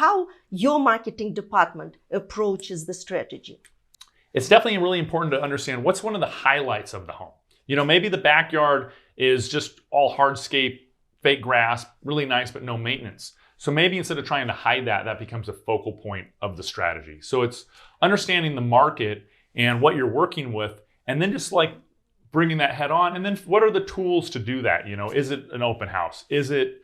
how your marketing department approaches the strategy. It's definitely really important to understand what's one of the highlights of the home. You know, maybe the backyard is just all hardscape, fake grass, really nice, but no maintenance. So maybe instead of trying to hide that, that becomes a focal point of the strategy. So it's understanding the market and what you're working with, and then just like bringing that head on. And then what are the tools to do that? You know, is it an open house? Is it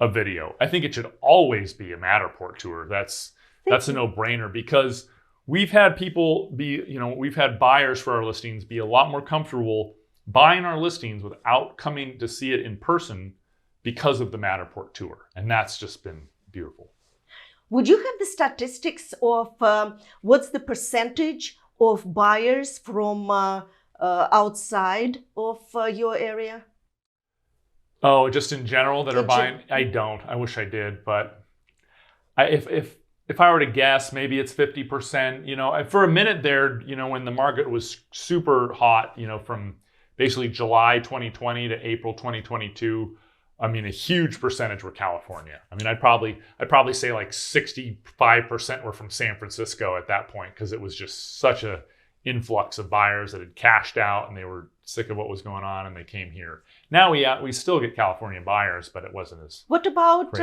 a video? I think it should always be a Matterport tour. That's a no-brainer, because we've had people be, you know, we've had buyers for our listings be a lot more comfortable buying our listings without coming to see it in person because of the Matterport tour. And that's just been beautiful. Would you have the statistics of what's the percentage of buyers from outside of your area? Oh, just in general that are buying? I don't. I wish I did, but if I were to guess, maybe it's 50%. You know, for a minute there, you know, when the market was super hot, you know, from basically July 2020 to April 2022, I mean, a huge percentage were California. I mean, I'd probably say like 65% were from San Francisco at that point, because it was just such a influx of buyers that had cashed out and they were sick of what was going on and they came here. Now we still get California buyers, but it wasn't as What about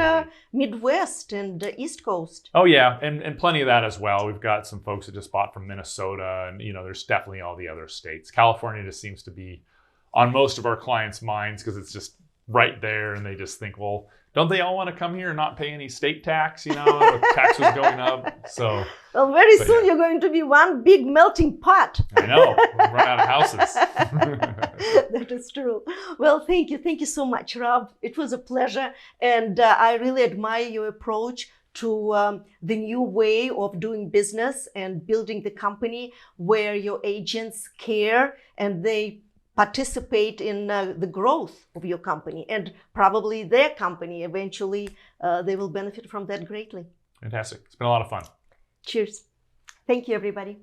Midwest and East Coast? Oh yeah, and plenty of that as well. We've got some folks that just bought from Minnesota, and you know, there's definitely all the other states. California just seems to be on most of our clients' minds because it's just right there, and they just think, well, don't they all want to come here and not pay any state tax? You know, the taxes going up. So well, very soon you're going to be one big melting pot. I know, we'll run out of houses. That is true. Well, thank you so much, Rob. It was a pleasure, and I really admire your approach to the new way of doing business and building the company, where your agents care and they participate in the growth of your company, and probably their company eventually they will benefit from that greatly. Fantastic. It's been a lot of fun. Cheers. Thank you, everybody.